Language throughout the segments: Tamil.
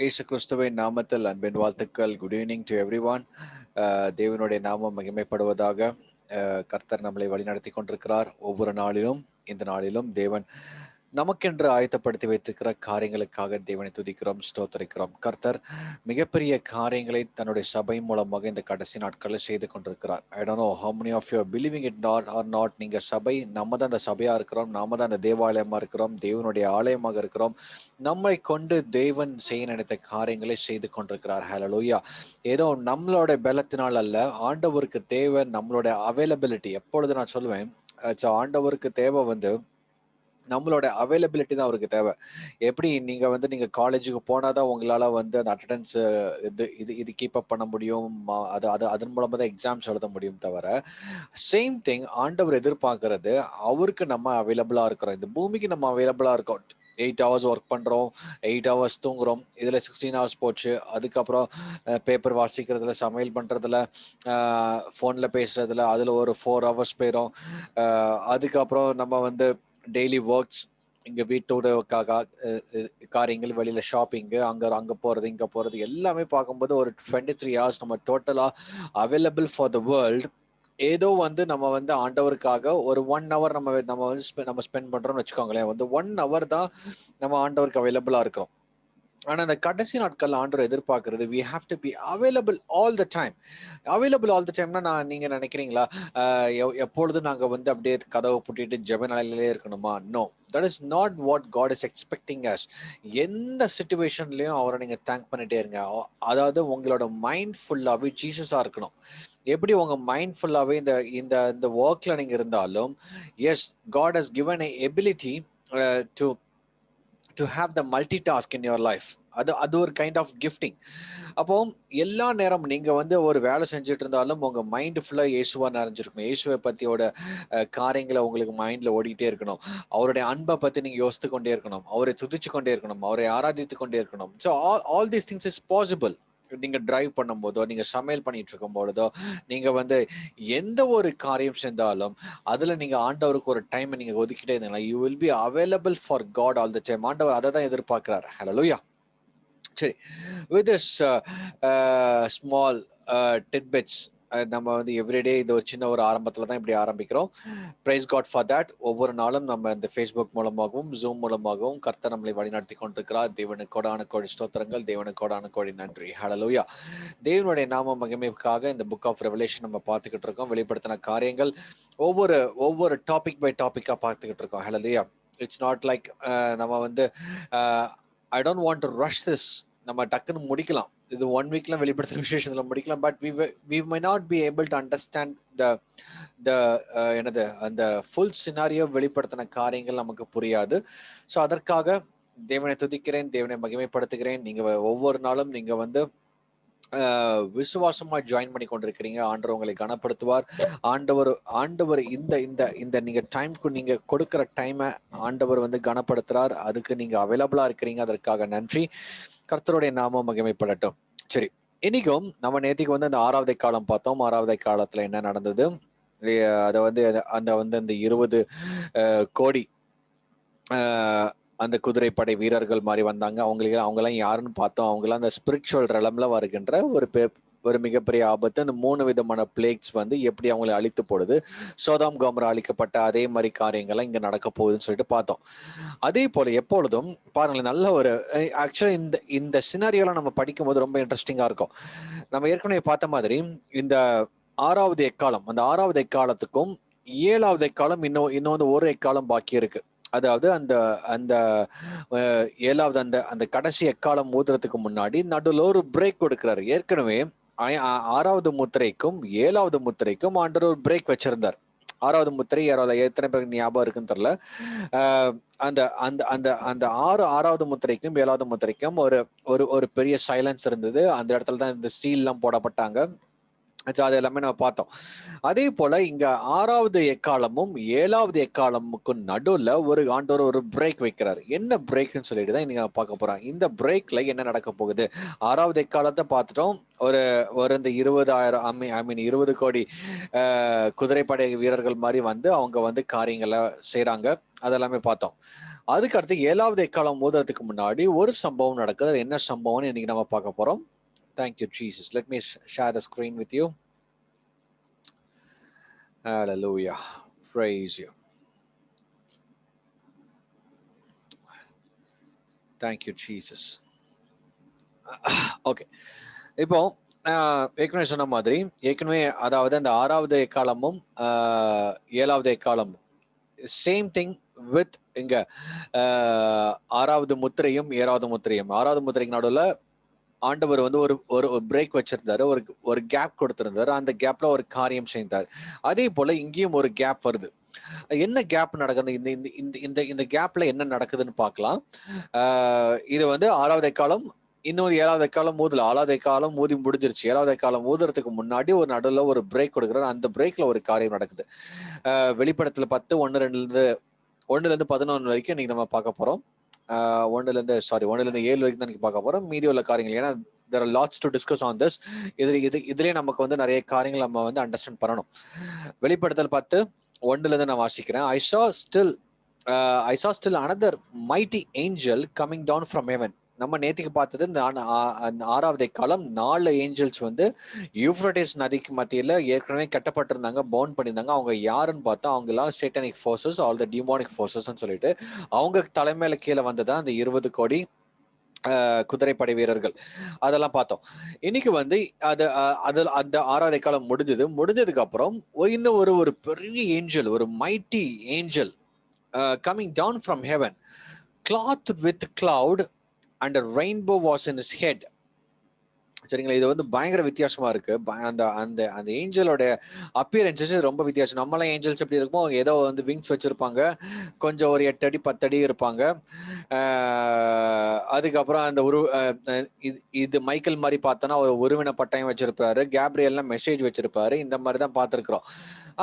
இயேசு கிறிஸ்துவின் நாமத்தில் அன்பின் வாழ்த்துக்கள். Good evening to every one. தேவனுடைய நாமம் மகிமைப்படுவதாக. கர்த்தர் நம்மளை வழிநடத்தி கொண்டிருக்கிறார். ஒவ்வொரு நாளிலும் இந்த நாளிலும் தேவன் நமக்கென்று ஆயத்தப்படுத்தி வைத்திருக்கிற காரியங்களுக்காக தேவனை துதிக்கிறோம், ஸ்தோத்தரிக்கிறோம். கர்த்தர் மிகப்பெரிய காரியங்களை தன்னுடைய சபை மூலமாக இந்த கடைசி நாட்களில் செய்து கொண்டிருக்கிறார். I don't know how many of you are believing it not or not. நீங்க சபை, நம்ம தான் அந்த சபையா இருக்கிறோம், நாம தான் அந்த தேவாலயமா இருக்கிறோம், தேவனுடைய ஆலயமாக இருக்கிறோம். நம்மை கொண்டு தேவன் செய்ய நினைத்த காரியங்களை செய்து கொண்டிருக்கிறார். ஹல்லேலூயா. ஏதோ நம்மளோட பலத்தினால் அல்ல, ஆண்டவருக்கு தேவை நம்மளோட அவைலபிலிட்டி. எப்பொழுது நான் சொல்லுவேன், ஆண்டவருக்கு தேவை நம்மளோட அவைலபிலிட்டி தான் அவருக்கு தேவை. எப்படி நீங்க காலேஜுக்கு போனாதான் உங்களால அந்த அட்டண்டன்ஸ் இது இது இது கீப் அப் பண்ண முடியும். அது அது அதன் மூலமா தான் எக்ஸாம்ஸ் எழுத முடியும். தவிர சேம் திங் ஆண்டவர் எதிர்பார்க்கறது, அவருக்கு நம்ம அவைலபிளா இருக்கிறோம். இந்த பூமிக்கு நம்ம அவைலபிளா இருக்கோம். 8 hours ஒர்க் பண்றோம், 8 hours தூங்குறோம், இதுல 16 hours போச்சு. அதுக்கப்புறம் பேப்பர் வாசிக்கிறதுல, சமையல் பண்றதுல, போன்ல பேசுறதுல அதுல ஒரு 4 hours போயிடும். அதுக்கப்புறம் நம்ம டெய்லி ஒர்க்ஸ், இங்க வீட்டோட காரியங்கள், வெளியில ஷாப்பிங்கு, அங்க போறது, இங்க போறது, எல்லாமே பார்க்கும்போது ஒரு 23 hours நம்ம டோட்டலா அவைலபிள் ஃபார் த வேர்ல்ட். ஏதோ நம்ம ஆண்டவருக்காக ஒரு 1 hour நம்ம ஸ்பெண்ட் பண்றோம்னு வச்சுக்கோங்களேன். 1 hour தான் நம்ம ஆண்டவருக்கு அவைலபிளா இருக்கிறோம். ஆனா அந்த கடைசி நாட்கள் ஆண்டவர் எதிர்பார்க்கிறது, we have to be available all the time. Available all the டைம்னா நீங்க நினைக்கிறீங்களா, எப்பொழுது நாங்க அப்படியே கதவை பூட்டிட்டு ஜெப நிலையிலே இருக்கணுமா? No, that is not what God is expecting us. எந்த சிச்சுவேஷன்லயும் அவரை நீங்க தேங்க் பண்ணிட்டே இருங்க. அதாவது உங்களோட மைண்ட் ஃபுல்லாவே ஜீசஸா இருக்கணும். எப்படி உங்க மைண்ட் ஃபுல்லாவே இந்த இந்த இந்த ஒர்க்ல நீங்க இருந்தாலும், yes, God has given a ability to to have the multi task in your life. அது அது ஒரு கைண்ட் ஆஃப் கிஃப்டிங். அப்போ எல்லா நேரம் நீங்க ஒரு வேலை செஞ்சுட்டு இருந்தாலும் உங்க மைண்ட் ஃபுல்லா இயேசுவா நிறைஞ்சிருக்கணும். இயேசுவை பத்தியோட காரியங்களை உங்களுக்கு மைண்ட்ல ஓடிட்டே இருக்கணும். அவருடைய அன்பை பத்தி நீங்க யோசித்து கொண்டே இருக்கணும், அவரை துதிச்சு கொண்டே இருக்கணும், அவரை ஆராதித்து கொண்டே இருக்கணும். So all these things is possible. நீங்க டிரைவ் பண்ணும் போதோ, நீங்க சமையல் பண்ணிட்டு இருக்கும் பொழுதோ, நீங்க எந்த ஒரு காரியம் செஞ்சாலும் அதுல நீங்க ஆண்டவருக்கு ஒரு டைம் நீங்க ஒதுக்கிட்டே இருந்தீங்களா, you will be available for God all the time. ஆண்டவர் அதை தான் எதிர்பார்க்கிறார். ஹல்லேலூயா. சரி, வித் திஸ் ஸ்மால் டிட்பிட்ஸ், நம்ம எவ்ரிடே இது ஒரு சின்ன ஒரு ஆரம்பத்துல தான் இப்படி ஆரம்பிக்கிறோம். Praise God for that. ஒவ்வொரு நாளும் நம்ம இந்த ஃபேஸ்புக் மூலமாகவும் ஜூம் மூலமாகவும் கர்த்தர் நம்மளை வழிநடத்தி கொண்டிருக்கிறார். தேவனுக்கு கோடான கோடி ஸ்தோத்திரங்கள், தேவனுக்கு கோடான கோடி நன்றி. ஹல்லேலூயா. தேவனுடைய நாம மகிமைக்காக இந்த புக் ஆஃப் ரெவலேஷன் நம்ம பார்த்துக்கிட்டு இருக்கோம். வெளிப்படுத்தின காரியங்கள் ஒவ்வொரு ஒவ்வொரு டாபிக் பை டாபிக்கா பார்த்துக்கிட்டு இருக்கோம். ஹல்லேலூயா. இட்ஸ் நாட் லைக் நம்ம I don't want to rush this. நம்ம டக்குன்னு முடிக்கலாம், இது 1 வீக்ல வெளிப்படுத்துற விசேஷத்துல முடிக்கலாம். But we may not be able to understand the என்னது அந்த ஃபுல் சினாரியோ, வெளிப்படுத்தின காரியங்கள் நமக்கு புரியாது. ஸோ அதற்காக தேவனை துதிக்கிறேன், தேவனை மகிமைப்படுத்துகிறேன். நீங்க ஒவ்வொரு நாளும் நீங்க விசுவாசமா ஜாயின் பண்ணி கொண்டிருக்கிறீங்க. ஆண்டவர் உங்களை கனப்படுத்துவார். ஆண்டவர் ஆண்டவர் இந்த இந்த இந்த நீங்க டைம்க்கு நீங்க கொடுக்கிற டைமை ஆண்டவர் கனப்படுத்துறார். அதுக்கு நீங்க அவைலபிளா இருக்கிறீங்க, அதற்காக நன்றி. கர்த்தருடைய நாமம் மகிமைப்படட்டும். சரி, இன்னைக்கும் நம்ம நேத்திக்கு அந்த 6வது காலம் பார்த்தோம். 6வது காலத்துல என்ன நடந்தது, அதை அந்த 20 கோடி அந்த குதிரைப்படை வீரர்கள் மாதிரி வந்தாங்க. அவங்கெல்லாம் யாருன்னு பார்த்தோம். அவங்களாம் அந்த ஸ்பிரிச்சுவல் ரெலம்ல வருகின்ற ஒரு மிகப்பெரிய ஆபத்து. அந்த 3 விதமான பிளேக்ஸ் எப்படி அவங்களை அழித்து போடுது, சோதாம் கோமரா அழிக்கப்பட்ட அதே மாதிரி காரியங்கள்லாம் இங்க நடக்க போகுதுன்னு சொல்லிட்டு பார்த்தோம். அதே போல எப்பொழுதும் பாருங்களேன், நல்ல ஒரு ஆக்சுவலா இந்த இந்த சினாரியோலாம் நம்ம படிக்கும் போது ரொம்ப இன்ட்ரெஸ்டிங்கா இருக்கும். நம்ம ஏற்கனவே பார்த்த மாதிரி இந்த 6வது எக்காலம், அந்த 6வது எக்காலத்துக்கும் 7வது எக்காலம் இன்னும் ஒரு எக்காலம் பாக்கி இருக்கு. அதாவது அந்த அந்த 7வது அந்த அந்த கடைசி எக்காலம் ஊதுறதுக்கு முன்னாடி நடுவில் ஒரு பிரேக் கொடுக்கிறாரு. ஏற்கனவே 6வது முத்திரைக்கும் 7வது முத்திரைக்கும் ஆண்டவர் ஒரு பிரேக் வச்சிருந்தார். 6வது முத்திரை 7வது, எத்தனை பேருக்கு ஞாபகம் இருக்குன்னு தெரியல. அந்த அந்த அந்த அந்த 6வது முத்திரைக்கும் 7வது முத்திரைக்கும் ஒரு ஒரு பெரிய சைலன்ஸ் இருந்தது. அந்த இடத்துல தான் இந்த சீல் எல்லாம் போடப்பட்டாங்க. அது எல்லாமே நம்ம பார்த்தோம். அதே போல இங்க 6வது எக்காலமும் 7வது எக்காலமுக்கு நடுவுல ஒரு ஆண்டவர் ஒரு பிரேக் வைக்கிறார். என்ன பிரேக்னு சொல்லிட்டு தான் நீங்க பார்க்க போறோம். இந்த பிரேக்ல என்ன நடக்க போகுது? 6வது எக்காலத்தை பார்த்துட்டோம். ஒரு இந்த 20 கோடி குதிரைப்படை வீரர்கள் மாதிரி அவங்க காரியங்களை செய்யறாங்க. அதெல்லாமே பார்த்தோம். அதுக்கு அடுத்து 7வது எக்காலம் ஊதுறதுக்கு முன்னாடி ஒரு சம்பவம் நடக்குது. அது என்ன சம்பவம்னு இன்னைக்கு நம்ம பார்க்க போறோம். Thank you, Jesus. Let me share the screen with you. Hallelujah. Praise you. Thank you, Jesus. Okay. இப்போ ஏற்கனவே சொன்ன மாதிரி அதாவது அந்த 6வது எக்காலமும் 7வது எக்காலமும் சேம் திங் வித் இங்க 6வது முத்திரையும் 7வது முத்திரையும். 6வது முத்திரைக்கு நடுவில் ஆண்டவர் வந்து ஒரு பிரேக் வச்சிருந்தாரு, ஒரு கேப் கொடுத்திருந்தாரு. அந்த கேப்ல ஒரு காரியம் செய்தார். அதே போல இங்கேயும் ஒரு கேப் வருது. என்ன கேப் நடக்குது? இந்த கேப்ல என்ன நடக்குதுன்னு பார்க்கலாம். இது வந்து 6வது எக்காலம், இன்னும் 7வது எக்காலம் ஊதல. 6வது எக்காலம் ஊதி முடிஞ்சிருச்சு. 7வது எக்காலம் ஊதுறதுக்கு முன்னாடி ஒரு நடுவில் ஒரு பிரேக் கொடுக்குறாரு. அந்த பிரேக்ல ஒரு காரியம் நடக்குது. வெளிப்படத்துல 10 1 இருந்து 11 வரைக்கும் இன்னைக்கு நம்ம பார்க்க போறோம். 1 இருந்து 7 வரைக்கும் தான் இன்னைக்கு பார்க்க போறோம். மீதி உள்ள காரியங்கள், ஏன்னா there are lots to discuss on this. இதுலயே நமக்கு வந்து நிறைய காரியங்கள் நம்ம வந்து அண்டர்ஸ்டாண்ட் பண்ணணும். வெளிப்படுத்தல் 10 1 இருந்து நான் வாசிக்கிறேன். I saw still another mighty angel coming down from heaven. நம்ம நேத்திக்கு பார்த்தது இந்த 6வது எக்காலம் 4 ஏஞ்சல்ஸ் வந்து யூப்ரட்டிஸ் நதிக்கு மத்தியில ஏற்கனவே கட்டப்பட்டிருந்தாங்க, பவுண்ட் பண்ணியிருந்தாங்க. அவங்க யாருன்னு பார்த்தா அவங்க எல்லாம் satanic forces, all the demonic ஃபோர்ஸஸ்ன்னு சொல்லிட்டு அவங்க தலைமையில கீழே வந்ததா அந்த 20 கோடி குதிரைப்படை வீரர்கள். அதெல்லாம் பார்த்தோம். இன்னைக்கு வந்து அந்த 6வது எக்காலம் முடிஞ்சதுக்கு அப்புறம் இன்னும் ஒரு பெரிய ஏஞ்சல், ஒரு mighty angel coming down from heaven, clothed with cloud, and a rainbow was in his head. சரிங்களா? இது வந்து பயங்கர வித்தியாசமா இருக்கு. அந்த அந்த அந்த ஏஞ்சலோட அப்பியரன்சஸ் ரொம்ப வித்தியாசம். நம்மளாம் ஏஞ்சல்ஸ் எப்படி இருக்குமோ ஏதோ வந்து விங்ஸ் வச்சிருப்பாங்க, கொஞ்சம் ஒரு 8 அடி 10 அடி இருப்பாங்க. அதுக்கப்புறம் அந்த இது மைக்கேல் மாதிரி பார்த்தோன்னா ஒரு உருவின பட்டயம் வச்சிருப்பாரு, கேப்ரியல்லாம் மெசேஜ் வச்சிருப்பாரு. இந்த மாதிரி தான் பார்த்துருக்குறோம்.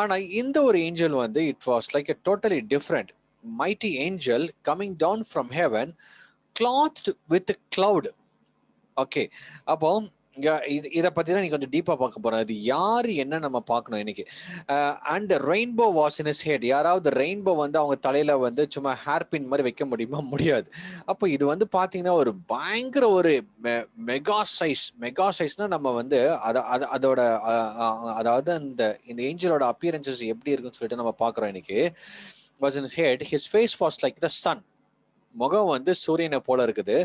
ஆனா இந்த ஒரு ஏஞ்சல் வந்து it was like a totally different mighty angel coming down from heaven, clothed with a cloud. Okay, அப்போ இதை பத்தி தான் நீ கொஞ்சம் டீப்பா பார்க்க போறோம். அது யாரு என்ன நம்ம பார்க்கணும் இன்னைக்கு. And rainbow was in his head. யாராவது ரெயின்போ வந்து அவங்க தலையில வந்து சும்மா ஹேர் பின் மாதிரி வைக்க முடியுமா? முடியாது. அப்போ இது வந்து பாத்தீங்கன்னா ஒரு பயங்கர ஒரு மெகா சைஸ்னா நம்ம வந்து அதோட அதாவது இந்த ஏஞ்சலோட அப்பியரன்சஸ் எப்படி இருக்குன்னு சொல்லிட்டு நம்ம பாக்குறோம் இன்னைக்கு. was in his head, his face was like the sun. முகம் வந்து சூரியனை போல இருக்குது.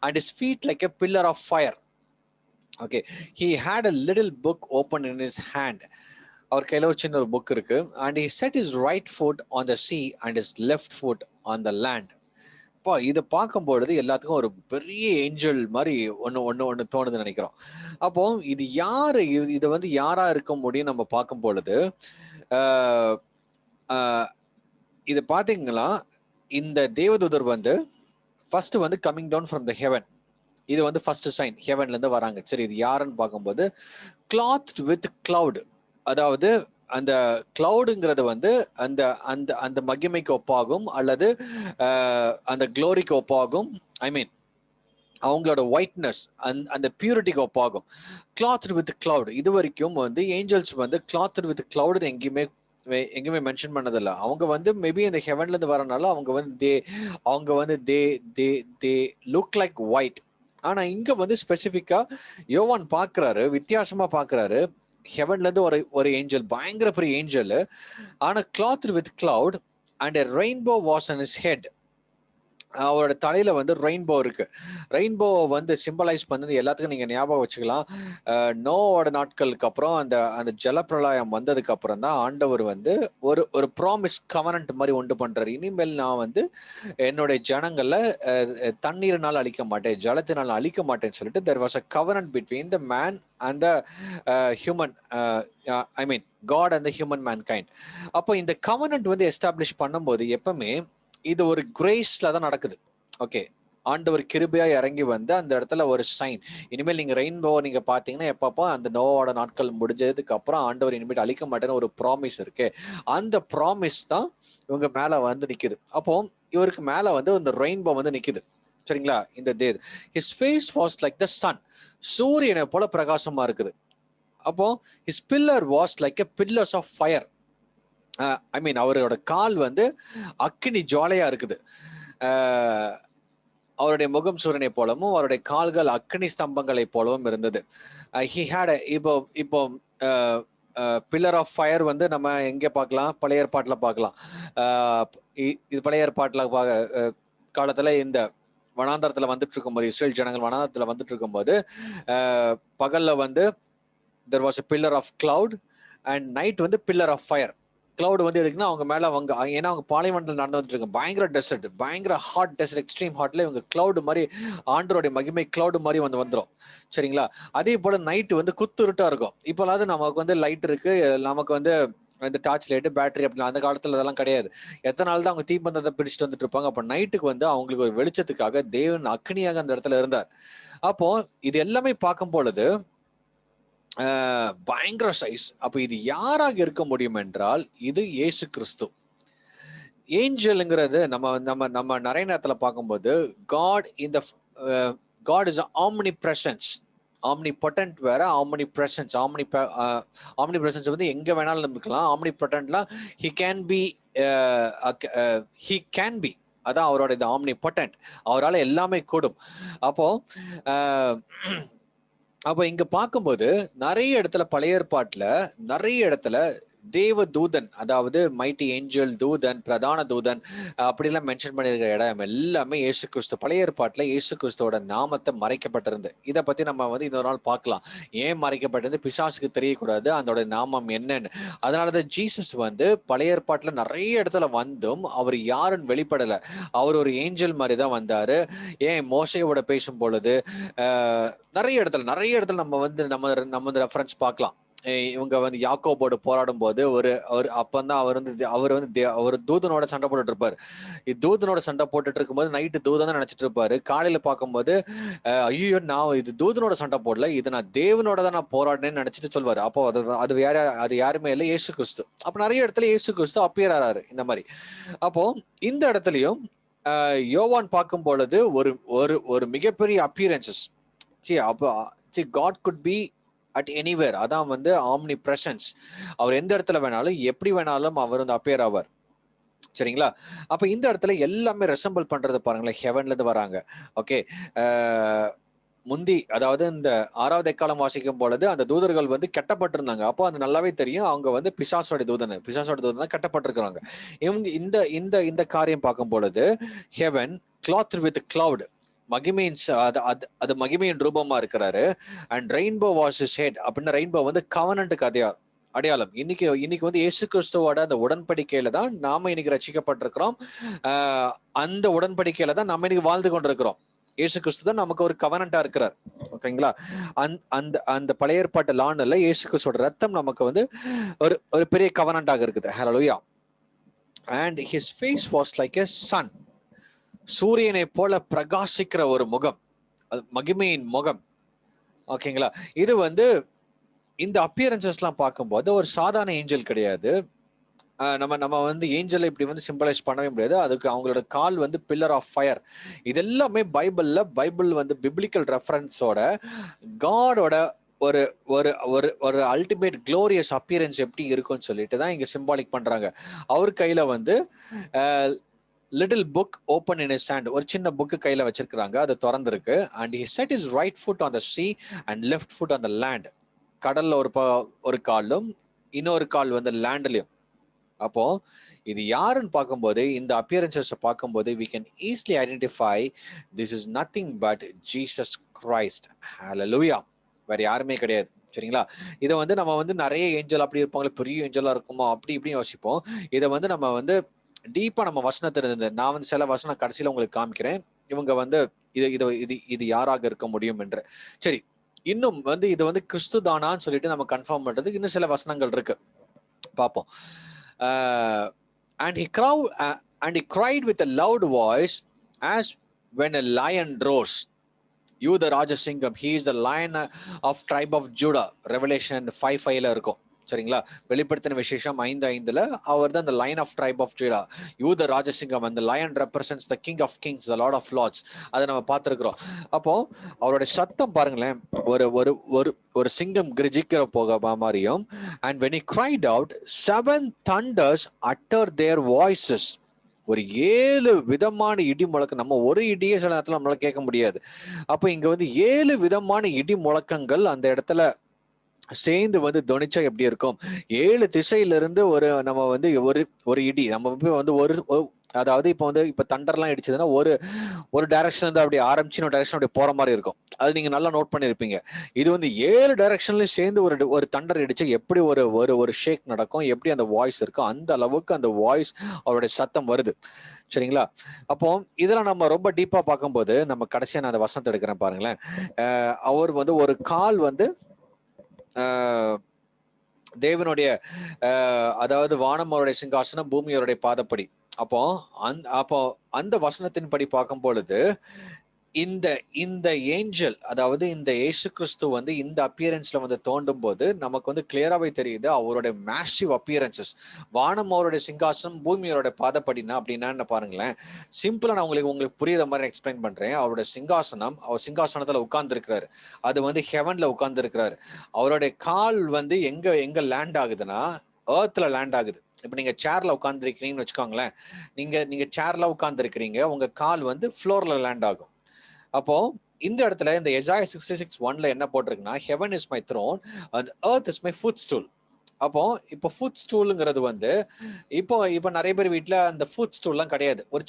and his feet like a pillar of fire. okay, he had a little book open in his hand. அவர் கையில ஒரு சின்ன ஒரு புக் இருக்கு. and he set his right foot on the sea and his left foot on the land. இப்போ இதை பார்க்கும்பொழுது எல்லாத்துக்கும் ஒரு பெரிய ஏஞ்சல் மாதிரி ஒன்னு தோணுதுன்னு நினைக்கிறோம். அப்போ இது யாரு, இது வந்து யாரா இருக்க முடியும் நம்ம பார்க்கும் பொழுது இது பாத்தீங்களா, இந்த தேவதூதர் வந்து ஃபர்ஸ்ட் வந்து coming down from the heaven. இது வந்து ஃபர்ஸ்ட் சைன், ஹெவன்ல இருந்து வராங்க. சரி, இது யாருன்னு பார்க்கும்போது clothed with cloud. அதாவது அந்த கிளவுடுங்கிறது வந்து அந்த அந்த அந்த மகிமைக்கு ஒப்பாகும், அல்லது அந்த க்ளோரிக்கு ஒப்பாகும். ஐ மீன் அவங்களோட ஒயிட்னஸ், அந்த பியூரிட்டிக்கு ஒப்பாகும். clothed with cloud. இது வரைக்கும் வந்து ஏஞ்சல்ஸ் வந்து clothed with cloud எங்கேயுமே மென்ஷன் பண்ணதில்ல. அவங்க வந்து மேபி இந்த ஹெவன்ல இருந்து வரனால அவங்க வந்து தே லுக் லைக் ஒயிட். ஆனா இங்க வந்து ஸ்பெசிபிக்கா யோவான் பாக்குறாரு, வித்தியாசமா பாக்குறாரு. ஹெவன்ல இருந்து ஒரு ஏஞ்சல், பயங்கர பெரிய ஏஞ்சல். ஆனா clothed with cloud and a rainbow was on his head. அவரோட தலையில வந்து ரெயின்போ இருக்கு. ரெயின்போ வந்து சிம்பலைஸ் பண்ணது எல்லாத்துக்கும் நீங்க ஞாபகம் வச்சுக்கலாம். நோவோட நாட்களுக்கு அப்புறம் அந்த ஜலப்பிரளயம் வந்ததுக்கு அப்புறம் தான் ஆண்டவர் வந்து ஒரு ப்ராமிஸ் கவனன்ட் மாதிரி உண்டு பண்றாரு. இனிமேல் நான் வந்து என்னுடைய ஜனங்களை தண்ணீரினால் அழிக்க மாட்டேன், ஜலத்தினால் அழிக்க மாட்டேன்னு சொல்லிட்டு there was a covenant between the man and the human, I mean God and the human mankind. அப்போ இந்த கவனன்ட் வந்து எஸ்டாப்ளிஷ் பண்ணும்போது எப்பவுமே இது ஒரு கிரேஸ்ல தான் நடக்குது. ஓகே, ஆண்டவர் கிருபையா இறங்கி வந்து அந்த இடத்துல ஒரு சைன். இனிமேல் நீங்க ரெயின்போ நீங்க பாத்தீங்கன்னா எப்பப்போ அந்த நோவோட நாட்கள் முடிஞ்சதுக்கு அப்புறம் ஆண்டவர் இனிமேல் அழிக்க மாட்டேன்னு ஒரு ப்ராமிஸ் இருக்கு. அந்த ப்ராமிஸ் தான் இவங்க மேல வந்து நிக்குது. அப்போ இவருக்கு மேல வந்து இந்த ரெயின்போ வந்து நிக்குது. சரிங்களா? இந்த தேர் his face was like the sun. சூரியனை போல பிரகாசமா இருக்குது. அப்போ his pillar was like a pillars of fire. ஐ மீன் அவரோட கால் வந்து அக்கினி ஜுவாலையா இருக்குது. அவருடைய முகம் சூரியனை போலவும் அவருடைய கால்கள் அக்னி ஸ்தம்பங்களை போலவும் இருந்தது. ஹி ஹேட் இப்போ பில்லர் ஆஃப் ஃபயர் வந்து நம்ம எங்கே பார்க்கலாம்? பழைய ஏற்பாட்டில் பார்க்கலாம். இது பழைய ஏற்பாட்டில் காலத்துல இந்த வனாந்தரத்துல வந்துட்டு இருக்கும்போது, இஸ்ரேல் ஜனங்கள் வனாந்தரத்துல வந்துட்டு இருக்கும்போது பகல்ல வந்து there was a pillar of cloud and night வந்து pillar of fire. கிளவுட் வந்து எதுக்குன்னா அவங்க மேல ஏன்னா அவங்க பாலைவனத்தில் நடந்து வந்துட்டு இருக்காங்க. பயங்கர டெசர்ட், பயங்கர ஹாட் டெசர்ட், எக்ஸ்ட்ரீம் ஹாட்ல இவங்க கிளவுட் மாதிரி, ஆண்டரோடைய மகிமை கிளவுட் மாதிரி வந்துரும். சரிங்களா? அதே போல நைட்டு வந்து குத்துருட்டா இருக்கும். இப்போலாவது நமக்கு வந்து லைட் இருக்கு, நமக்கு வந்து இந்த டார்ச் லைட்டு, பேட்டரி அப்படின்னு அந்த காலத்துல அதெல்லாம் கிடையாது. எத்தனை நாள் தான் அவங்க தீப்பந்தத்தை பிடிச்சிட்டு வந்துட்டு இருப்பாங்க. அப்ப நைட்டுக்கு வந்து அவங்களுக்கு ஒரு வெளிச்சத்துக்காக தேவன் அக்னியாக அந்த இடத்துல இருந்தார். அப்போ இது எல்லாமே பார்க்கும் பொழுது பயங்கர சைஸ். அப்ப இது யாராக இருக்க முடியும் என்றால் இது இயேசு கிறிஸ்து. ஏஞ்சல்ங்கிறது நம்ம நம்ம நம்ம நிறைய நேரத்துல பார்க்கும்போது காட் இந்த God is omnipresence. Omnipotent வேற, ஆம்னி பிரசன்ஸ். ஆம்னி பிரசன்ஸ் வந்து எங்க வேணாலும் இருக்கலாம். ஆம்னி பொட்டன்ட்ல ஹி கேன் பி அதான் அவரோட இது ஆம்னி பொட்டன்ட். அவரால் எல்லாமே கூடும். அப்போ இங்க பார்க்கும்போது நிறைய இடத்துல பழைய ஏற்பாட்டுல நிறைய இடத்துல தேவ தூதன், அதாவது மைட்டி ஏஞ்சல், தூதன், பிரதான தூதன் அப்படிலாம் மென்ஷன் பண்ணியிருக்கிற இடம் எல்லாமே இயேசு கிறிஸ்து. பழைய ஏற்பாட்டுல இயேசு கிறிஸ்துவோட நாமத்தை மறைக்கப்பட்டிருந்து. இதை பத்தி நம்ம வந்து இன்னொரு நாள் பார்க்கலாம். ஏன் மறைக்கப்பட்டிருந்து? பிசாசுக்கு தெரியக்கூடாது அதோட நாமம் என்னன்னு. அதனாலதான் ஜீசஸ் வந்து பழைய ஏற்பாட்டுல நிறைய இடத்துல வந்தும் அவர் யாருன்னு வெளிப்படல. அவர் ஒரு ஏஞ்சல் மாதிரி தான் வந்தாரு. ஏன் மோசையோட பேசும் பொழுது நிறைய இடத்துல நம்ம வந்து நம்ம ரெஃபரன்ஸ் பார்க்கலாம். இவங்க வந்து யாக்கோபோடு போராடும் போது அப்பந்தான் அவர் தூதனோட சண்டை போட்டுட்டு இருப்பாரு. தூதனோட சண்டை போட்டுட்டு இருக்கும்போது நைட்டு தூதன் தான் நினைச்சிட்டு இருப்பாரு. காலையில பார்க்கும்போது ஐயோ, நான் இது தூதனோட சண்டை போடல, இது நான் தேவனோட தான் நான் போராடினேன்னு நினைச்சிட்டு சொல்வாரு. அப்போ அது யாருமே இல்லை, இயேசு கிறிஸ்து. அப்ப நிறைய இடத்துல இயேசு கிறிஸ்து அப்பியர் ஆறாரு இந்த மாதிரி. அப்போ இந்த இடத்துலயும் யோவான் பார்க்கும் பொழுது ஒரு மிகப்பெரிய appearances. God could be at anywhere. அதான் வந்து ஆம்னி பிரசன்ஸ். அவர் எந்த இடத்துல வேணாலும் எப்படி வேணாலும் அவர் வந்து அப்பியர் ஆவார். சரிங்களா? அப்ப இந்த இடத்துல எல்லாமே ரெசம்பிள் பண்றது பாருங்களேன். ஹெவன்ல இருந்து வராங்க. ஓகே, முந்தி அதாவது இந்த 6வது எக்காலம் வாசிக்கும் பொழுது அந்த தூதர்கள் வந்து கெட்டப்பட்டிருந்தாங்க. அப்போ அது நல்லாவே தெரியும் அவங்க வந்து பிசாசோட தூதன் தான் கெட்டப்பட்டிருக்கிறாங்க. இவங்க இந்த இந்த இந்த காரியம் பார்க்கும் பொழுது ஹெவன் கிளாத் வித் கிளவுட், மகிமையின் அது மகிமையின் ரூபமா இருக்கிறாரு. And rainbow was his head. அப்படின்னா ரெயின்போ வந்து கவனன்ட்டுக்கு அடையாளம். இன்னைக்கு வந்து இயேசு கிறிஸ்துவோட அந்த உடன்படிக்கையில தான் நாம இன்னைக்கு ரட்சிக்கப்பட்டிருக்கிறோம். அந்த உடன்படிக்கையில தான் நம்ம இன்னைக்கு வாழ்ந்து கொண்டிருக்கிறோம். இயேசு கிறிஸ்து தான் நமக்கு ஒரு கவனன்ட்டா இருக்கிறார். ஓகேங்களா? அந்த பழைய ஏற்பாட்டு லான்ல இயேசு கிறிஸ்துவோட ரத்தம் நமக்கு வந்து ஒரு பெரிய கவனன்ட்டாக இருக்குது. Hallelujah. And his face was like a sun. சூரியனை போல பிரகாசிக்கிற ஒரு முகம், மகிமையின் முகம். ஓகேங்களா? இது வந்து இந்த அப்பியரன்சஸ் எல்லாம் பார்க்கும்போது ஒரு சாதாரண ஏஞ்சல் கிடையாது. நம்ம வந்து ஏஞ்சலை இப்படி வந்து சிம்பலைஸ் பண்ணவே முடியாது. அதுக்கு அவங்களோட கால் வந்து பில்லர் ஆஃப் ஃபயர். இது எல்லாமே பைபிள் வந்து பிப்ளிக்கல் ரெஃபரன்ஸோட காடோட ஒரு ஒரு ஒரு ஒரு அல்டிமேட் க்ளோரியஸ் அப்பியரன்ஸ் எப்படி இருக்கும்னு சொல்லிட்டு தான் இங்க சிம்பாலிக் பண்றாங்க. அவர் கையில வந்து little book open in his hand, ஒரு சின்ன புக்கு கையில வச்சிருக்காங்க, அது திறந்திருக்கு. And he set his right foot on the sea and left foot on the land. கடல்ல ஒரு காலும் இன்னொரு கால் வந்து லேண்ட்லயும். அப்போ இது யாருன்னு பார்க்கும்போது, இந்த அப்பியரன்சஸ் பார்க்கும்போது we can easily identify this is nothing but Jesus Christ. Hallelujah. வேற யாருமே கிடையாது. சரிங்களா? இதை வந்து நம்ம வந்து நிறைய ஏஞ்சல் அப்படி இருப்பாங்களே, பெரிய ஏஞ்சலா இருக்குமோ அப்படி இப்படின்னு யோசிப்போம். இதை வந்து நம்ம வந்து டீப்பா நம்ம வசனத்துல இருந்து நான் வந்து சில வசனம் கடைசியில உங்களுக்கு காமிக்கிறேன். இவங்க வந்து இது யாராக இருக்க முடியும் என்று. சரி, இன்னும் வந்து இது வந்து கிறிஸ்து தானான்னு சொல்லிட்டு நம்ம கன்ஃபார்ம் பண்றதுக்கு இன்னும் சில வசனங்கள் இருக்கு, பார்ப்போம். And he cried with a loud voice as when a lion roars. You the Rajasingam, he is the lion of tribe of Judah. Revelation 5:5 இருக்கும். சரிங்களா? வெளிப்படுத்தின விசேஷம் 5:5 அவர் தான் the lion of tribe of Judah. You the Rajasingam, and the lion represents the king of kings, the lord of lords. அதை நம்ம பார்த்திருக்கிறோம். அப்போ அவருடைய சத்தம் பாருங்களேன், ஒரு சிங்கம் கிரிஜிக்கிற போக மாதிரியும். And when he cried out, 7 thunders uttered their voices. ஒரு 7 விதமான இடி முழக்கம். நம்ம ஒரு இடியே சில நேரத்துல நம்மளால கேட்க முடியாது. அப்ப இங்க வந்து 7 விதமான இடி முழக்கங்கள் அந்த இடத்துல சேர்ந்து வந்து தொனிச்சா எப்படி இருக்கும்? 7 திசையில இருந்து ஒரு நம்ம வந்து ஒரு ஒரு இடி நம்ம வந்து அதாவது இப்ப தண்டர்லாம் இடிச்சதுன்னா ஒரு ஒரு டைரக்ஷன் இருந்து அப்படி ஆரம்பிச்சு இன்னொரு டைரக்ஷன் அப்படி போற மாதிரி இருக்கும். அது நீங்க நல்லா நோட் பண்ணிருப்பீங்க. இது வந்து 7 டைரக்ஷன்லயும் சேர்ந்து ஒரு தண்டர் இடிச்சு எப்படி ஒரு ஒரு ஒரு ஷேக் நடக்கும், எப்படி அந்த வாய்ஸ் இருக்கும், அந்த அளவுக்கு அந்த வாய்ஸ் அவருடைய சத்தம் வருது. சரிங்களா? அப்போ இதெல்லாம் நம்ம ரொம்ப டீப்பா பார்க்கும்போது நம்ம கடைசியா நான் அந்த வசனத்தை எடுக்கிறேன் பாருங்களேன். அவர் வந்து ஒரு கால் வந்து தேவனுடைய அதாவது வானம் அவருடைய சிங்காசனம், பூமி அவருடைய பாதப்படி. அப்போ அந்த வசனத்தின் படி பார்க்கும் பொழுது இந்த இந்த ஏஞ்சல், அதாவது இந்த இயேசு கிறிஸ்து வந்து இந்த அப்பியரன்ஸ்ல வந்து தோண்டும் போது நமக்கு வந்து கிளியராவே தெரியுது அவருடைய மேசிவ் அப்பியரன்சஸ். வானம் அவருடைய சிங்காசனம், பூமி அவருடைய பாதப்படினா அப்படின்னா என்ன பாருங்களேன். சிம்பிளா நான் உங்களுக்கு புரியுற மாதிரி எக்ஸ்பிளைன் பண்றேன். அவருடைய சிங்காசனம், அவர் சிங்காசனத்துல உட்கார்ந்து இருக்கிறாரு. அது வந்து ஹெவன்ல உட்கார்ந்து இருக்கிறாரு. அவருடைய கால் வந்து எங்க எங்க லேண்ட் ஆகுதுன்னா எர்த்ல லேண்ட் ஆகுது. இப்ப நீங்க சேர்ல உட்கார்ந்து இருக்கிறீங்கன்னு வச்சுக்கோங்களேன். நீங்க சேர்ல உட்கார்ந்து இருக்கிறீங்க, உங்க கால் வந்து ஃப்ளோர்ல லேண்ட் ஆகும். அப்போ இந்த இடத்துல இந்த எசாயா 66:1 என்ன போட்டிருக்குன்னா, heaven is my throne and earth is my footstool. அப்போ இப்போ ஃபுட் ஸ்டூலுங்கிறது வந்து இப்போ நிறைய பேர் வீட்டுல அந்த ஃபுட் ஸ்டூல்லாம் கிடையாது. ஒரு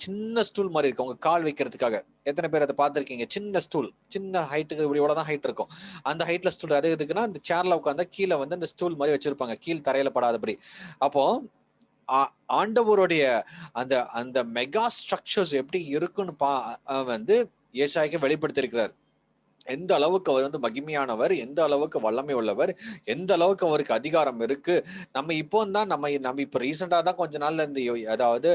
சின்ன ஸ்டூல் மாதிரி இருக்கும் உங்க கால் வைக்கிறதுக்காக. எத்தனை பேர் அதை பார்த்திருக்கீங்க? சின்ன ஸ்டூல், சின்ன ஹைட்டுக்கு இவ்வளவுதான் ஹைட் இருக்கும். அந்த ஹைட்ல ஸ்டூல் அது எதுக்குன்னா அந்த சேர்ல உட்காந்தா கீழே வந்து அந்த ஸ்டூல் மாதிரி வச்சிருப்பாங்க, கீழ் தரையில படாதபடி. அப்போ ஆண்டவருடைய அந்த அந்த மெகா ஸ்ட்ரக்சர்ஸ் எப்படி இருக்குன்னு வந்து ஏசாய்க்கு வெளிப்படுத்தியிருக்கிறார். எந்த அளவுக்கு அவர் வந்து மகிமையானவர், எந்த அளவுக்கு வல்லமை உள்ளவர், எந்த அளவுக்கு அவருக்கு அதிகாரம் இருக்கு. நம்ம இப்போ தான் நம்ம இப்ப ரீசெண்டா தான் கொஞ்ச நாள்ல இந்த அதாவது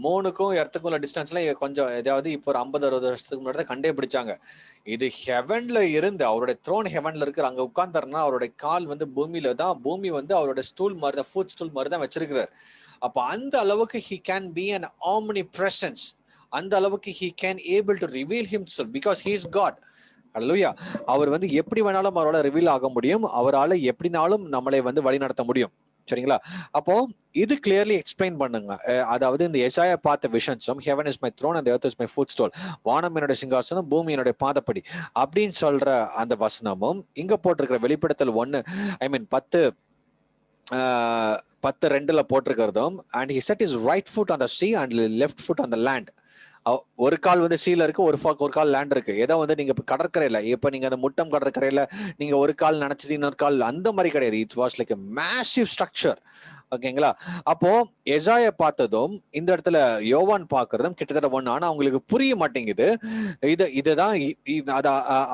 மூணுக்கும் எர்த்துக்கும் உள்ள டிஸ்டன்ஸ்ல கொஞ்சம் ஏதாவது இப்போ ஒரு 50-60 வருஷத்துக்கு முன்னாடி கண்டே பிடிச்சாங்க. இது ஹெவன்ல இருந்து அவருடைய த்ரோன் ஹெவன்ல இருக்கு, அங்க உட்கார்ந்தாருன்னா அவருடைய கால் வந்து பூமியில தான், பூமி வந்து அவருடைய ஸ்டூல் மாதிரி தான், ஃபுட் ஸ்டூல் மாதிரி தான் வச்சிருக்கிறார். அப்ப அந்த அளவுக்கு he can be an omnipresence. அந்த அளவுக்கு he can able to reveal himself because he is God. அல்லேலூயா. அவர் வந்து எப்படி வேணாலும் அவரால ரிவீல் ஆக முடியும், அவரால எப்படினாலும் நம்மளை வந்து வழி நடத்த முடியும். சரிங்களா? அப்போ இது கிளியர்லி எக்ஸ்பிளைன் பண்ணுங்க. அதாவது இந்த எசாயா பார்த்த விஷன்ஸும் heaven is my throne and earth is my footstool, வானம் என்னுடைய சிங்காசனம், பூமி என்னுடைய பாதப்படி அப்படின்னு சொல்ற அந்த வசனமும் இங்க போட்டிருக்கிற வெளிப்படுத்தல் 1 10:2 போட்டிருக்கிறதும் and he set his right foot on the sea and left foot on the land. ஒரு கால் வந்து சீல இருக்கு, ஒரு கால் லேண்ட் இருக்கு. ஏதோ வந்து நீங்க கடற்கரையில இப்ப நீங்க அந்த முட்டம் கடற்கரையில நீங்க ஒரு கால் நினைச்சிட்டு இன்னொரு கால் அந்த மாதிரி கிடையாது. It was like a massive structure. ஓகேங்களா? அப்போ எசாயா பார்த்ததும் இந்த இடத்துல யோவான் பார்க்கறதும் கிட்டத்தட்ட ஒண்ணு. ஆனா அவங்களுக்கு புரிய மாட்டேங்குது. இதுதான்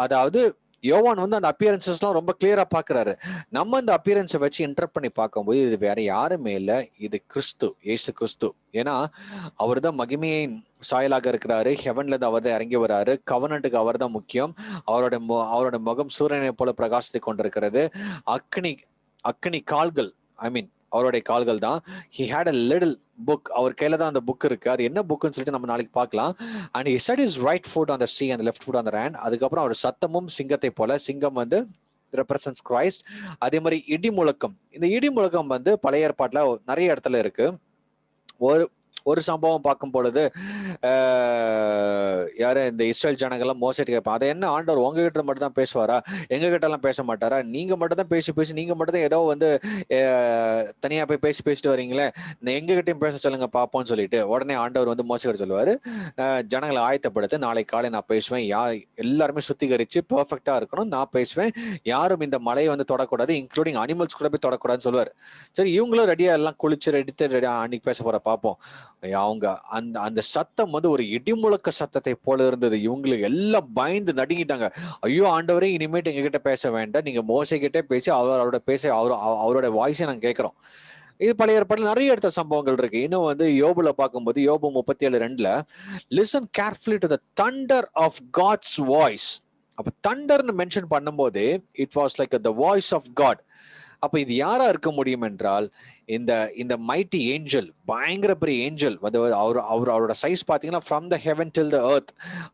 அதாவது யோவான் வந்து அந்த அப்பியரன்சஸ் எல்லாம் ரொம்ப கிளியரா பாக்குறாரு. நம்ம அந்த அப்பியரன்ஸை வச்சு இன்டர் பண்ணி பார்க்கும்போது இது வேற யாருமே இல்ல, இது கிறிஸ்து, இயேசு கிறிஸ்து. ஏன்னா அவர் தான் மகிமையின் சாயலாக இருக்கிறாரு. ஹெவன்ல இருந்து அவர் தான் இறங்கி வராரு. கவர்னன்ட்டுக்கு அவர் தான் முக்கியம். அவரோட முகம் சூரியனை போல பிரகாசித்து கொண்டிருக்கிறது. அக்னி கால்கள், அவருடைய கால்கள் தான். he had a little book, அவர் கையில தான் அந்த புக் இருக்கு. அது என்ன புக்னு சொல்லிட்டு நம்ம நாளைக்கு பார்க்கலாம். and he set his right foot on the sea and left foot on the land. அதுக்கப்புறம் அவர் சத்தமும் சிங்கத்தை போல, சிங்கம் வந்து represents Christ. அதே மாதிரி இடி முழக்கம், இந்த இடி முழக்கம் வந்து பழைய ஏற்பாட்டுல நிறைய இடத்துல இருக்கு. ஒரு சம்பவம் பார்க்கும் பொழுது யாரு இந்த இஸ்ரேல் ஜனங்கள்லாம் மோசடி கேட்பான், அதை என்ன ஆண்டவர் உங்ககிட்ட மட்டும் தான் பேசுவாரா, எங்க கிட்ட எல்லாம் பேச மாட்டாரா, நீங்க மட்டும் தான் பேசி நீங்க மட்டும் தான் ஏதோ வந்து தனியா போய் பேசிட்டு வரீங்களே, எங்க கிட்டையும் பேச சொல்லுங்க பாப்போம்னு சொல்லிட்டு உடனே ஆண்டவர் வந்து மோசடி சொல்லுவாரு, ஜனங்களை ஆயத்தப்படுத்து, நாளை காலை நான் பேசுவேன், எல்லாருமே சுத்திகரிச்சு பெர்ஃபெக்டா இருக்கணும், நான் பேசுவேன், யாரும் இந்த மலையை வந்து தொடக்கூடாது, இன்க்ளூடிங் அனிமல்ஸ் கூட போய் தொடக்கூடாதுன்னு சொல்லுவாரு. சரி, இவங்களும் ரெடியா எல்லாம் குளிச்சு ரெடி அன்னைக்கு பேச போற பாப்போம். அவங்க அந்த சத்தம் வந்து ஒரு இடிமுழக்க சத்தத்தை போல இருந்தது. இவங்களுக்கு எல்லாம் பயந்து நடுங்கிட்டாங்க. ஐயோ ஆண்டவரே, இனிமேட்டு எங்க கிட்ட பேச வேண்டாம், நீங்க மோசை கிட்டே பேசி அவரோட வாய்ஸை நாங்க கேட்கிறோம். இது பழைய ஏற்பாடுல நிறைய இடத்துல சம்பவங்கள் இருக்கு. இன்னும் வந்து யோபுல பார்க்கும்போது யோபு 37:2 listen carefully to the thunder of God's voice. அப்ப தண்டர்னு மென்ஷன் பண்ணும்போது it was like the voice of God. அப்ப இது யாரா இருக்க முடியும் என்றால் இந்த மைட்டி ஏஞ்சல், பயங்கர பெரிய ஏஞ்சல் வந்து அவரோட சைஸ் பாத்தீங்கன்னா from the heaven till the earth,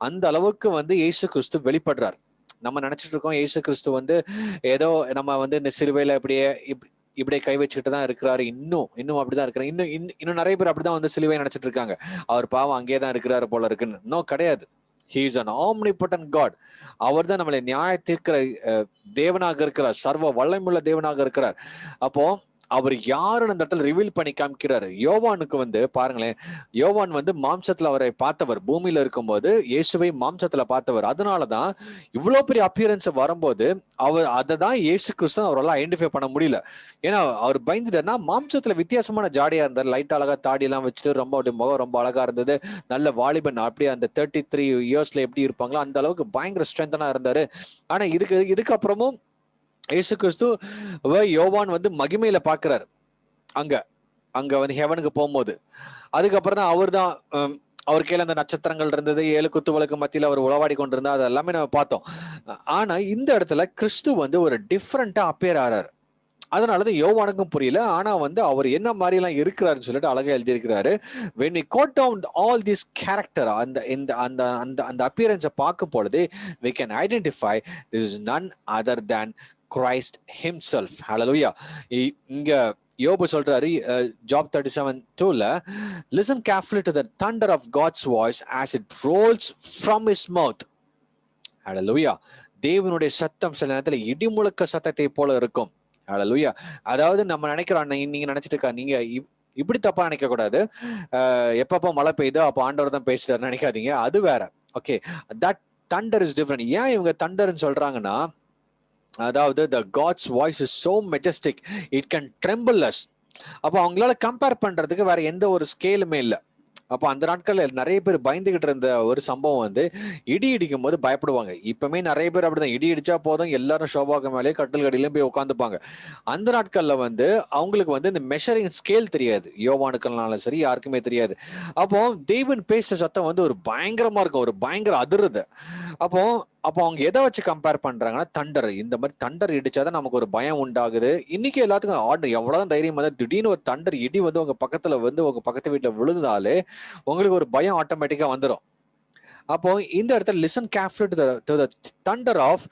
அந்த அளவுக்கு வந்து இயேசு கிறிஸ்து வெளிப்படுறார். நம்ம நினைச்சிட்டு இருக்கோம் இயேசு கிறிஸ்து வந்து ஏதோ நம்ம வந்து இந்த சிலுவையில இப்படியே இப்படியே கை வச்சுக்கிட்டு தான் இருக்கிறாரு, இன்னும் அப்படிதான் இருக்கிறாரு, இன்னும் நிறைய பேர் அப்படிதான் வந்து சிலுவை நினைச்சிட்டு இருக்காங்க. அவர் பாவம் அங்கேயே தான் இருக்கிறாரு போல இருக்குன்னு. இன்னும் கிடையாது. He is an omnipotent God. அவர் தான் நம்மளை நியாய தீர்க்கிற தேவனாக இருக்கிறார், சர்வ வல்லமையுள்ள தேவனாக இருக்கிறார். அப்போ அவர் யாருன்னு அந்த இடத்துல ரிவீல் பண்ணி காமிக்கிறாரு. யோவானுக்கு வந்து பாருங்களேன், யோவான் வந்து மாம்சத்துல அவரை பார்த்தவர், பூமியில இருக்கும்போது இயேசுவை மாம்சத்துல பார்த்தவர். அதனாலதான் இவ்வளவு பெரிய அப்பியரன்ஸ் வரும்போது அவர் அதை தான் இயேசு கிறிஸ்து அவரால் ஐடென்டிஃபை பண்ண முடியல. ஏன்னா அவர் பயந்துட்டாருன்னா, மாம்சத்துல வித்தியாசமான ஜாடியா இருந்தார், லைட் அழகா தாடி எல்லாம் வச்சுட்டு ரொம்ப முகம் ரொம்ப அழகா இருந்தது, நல்ல வாலிபன், அப்படியே அந்த 33 இயர்ஸ்ல எப்படி இருப்பாங்களோ அந்த அளவுக்கு பயங்கர ஸ்ட்ரென்தனா இருந்தாரு. ஆனா இதுக்கப்புறமும் இயேசு கிறிஸ்து யோவான் வந்து மகிமையில பாக்குறாரு அங்க வந்து ஹெவனுக்கு போகும்போது. அதுக்கப்புறம் தான் அவர் கையில அந்த நட்சத்திரங்கள் இருந்தது, 7 குத்துவலுக்கு மத்தியில அவர் உளவாடி கொண்டிருந்தா, அது எல்லாமே நம்ம பார்த்தோம். ஆனா இந்த இடத்துல கிறிஸ்து வந்து ஒரு டிஃப்ரெண்டா அப்பியர் ஆறாரு. அதனாலதான் யோவானுக்கும் புரியல. ஆனா வந்து அவர் என்ன மாதிரி எல்லாம் இருக்கிறாருன்னு சொல்லிட்டு அழகா எழுதியிருக்கிறாரு. when we quote down all this character, அந்த appearance பார்க்கும் பொழுது we can identify this is none other than Christ himself. Hallelujah. இங்க யோபு சொல்றாரு, Job 37:2ல, listen carefully to the thunder of God's voice as it rolls from his mouth. Hallelujah. தேவனுடைய சத்தம் சில நேரத்துல இடிமுழக்க சத்தத்தை போல இருக்கும். ஹல்லேலூயா. அதாவது நம்ம நினைக்கிறோம், நீங்க நினைச்சிட்டு இருக்கா, நீங்க இப்படி தப்பா நினைக்க கூடாது. எப்பப்போ மழை பெய்யுதோ அப்ப ஆண்டவர் தான் பேசுறாரு நினைக்காதீங்க, அது வேற. Okay, that Thunder is different. ஏன் இவங்க தண்டர்ன்னு சொல்றாங்கன்னா, அதாவது the God's voice is so majestic it can tremble us. அப்ப அவங்களால கம்பேர் பண்றதுக்கு வேற எந்த ஒரு ஸ்கேலுமே இல்லை. அப்போ அந்த நாட்கள்ல நிறைய பேர் பயந்துகிட்டு இருந்த ஒரு சம்பவம் வந்து, இடி இடிக்கும் போது பயப்படுவாங்க. இப்பவுமே நிறைய பேர் அப்படிதான், இடி இடிச்சா போதும் எல்லாரும் ஷோபாக்கு மேலே கட்டில் கடியிலும் போய் உட்காந்துப்பாங்க. அந்த நாட்கள்ல வந்து அவங்களுக்கு வந்து இந்த மெஷரிங் ஸ்கேல் தெரியாது, யோவானுக்கள்னாலும் சரி யாருக்குமே தெரியாது. அப்போ தேவன் பேசுற சத்தம் வந்து ஒரு பயங்கரமா இருக்கும், ஒரு பயங்கர அதிருது. அப்போ அவங்க எதை வச்சு கம்பேர் பண்றாங்கன்னா, தண்டர். இந்த மாதிரி தண்டர் இடிச்சாதான் நமக்கு ஒரு பயம் உண்டாகுது. இன்னைக்கு எல்லாத்துக்கும் எவ்வளவுதான் தைரியம் வந்து திடீர்னு ஒரு தண்டர் இடி வந்து உங்க பக்கத்துல வந்து உங்க பக்கத்து வீட்டுல விழுந்தாலே உங்களுக்கு ஒரு பயம் ஆட்டோமேட்டிக்கா வந்துடும். அப்போ இந்த இடத்துல listen carefully to the thunder of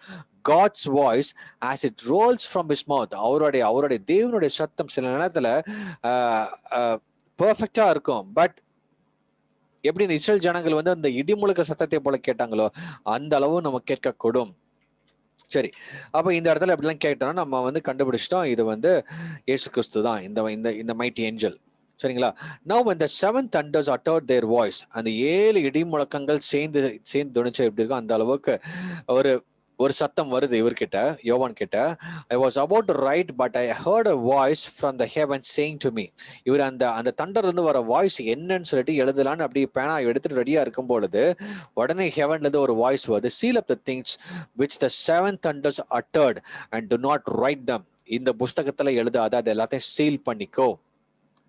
God's voice as it rolls from his mouth. அவருடைய தேவனுடைய சத்தம் சில நேரத்துல பெர்ஃபெக்ட்டா இருக்கும். பட் எப்படி இந்த இஸ்ரேல் ஜனங்கள் வந்து அந்த இடிமுழக்க சத்தத்தை போல கேட்டாங்களோ அந்த அளவு நம்ம கேட்கக்கூடும். சரி, அப்ப இந்த இடத்துல எப்படிலாம் கேட்டோம்னா நம்ம வந்து கண்டுபிடிச்சிட்டோம், இது வந்து இயேசு கிறிஸ்து தான், இந்த மைட்டி ஏஞ்சல். சரிங்களா? Now when the 7 thunders uttered their voice, அந்த 7 இடி முழக்கங்கள் சேர்ந்து துணிச்சா எப்படி இருக்கும் அந்த அளவுக்கு ஒரு சத்தம் வருது இவர்கிட்ட, யோவான் கிட்ட. I was about to write but I heard a voice from the heavens saying to me. இவர் அந்த தண்டர் இருந்து வர வாய்ஸ் என்னன்னு சொல்லிட்டு எழுதலான்னு அப்படி பேனா எடுத்துட்டு ரெடியா இருக்கும் பொழுது உடனே ஹெவன்ல இருந்து ஒரு வாய்ஸ் வருது, seal up the things which the 7 thunders uttered and do not write them. இந்த புஸ்தகத்துல எழுதாத, அது எல்லாத்தையும் சீல் பண்ணிக்கோ.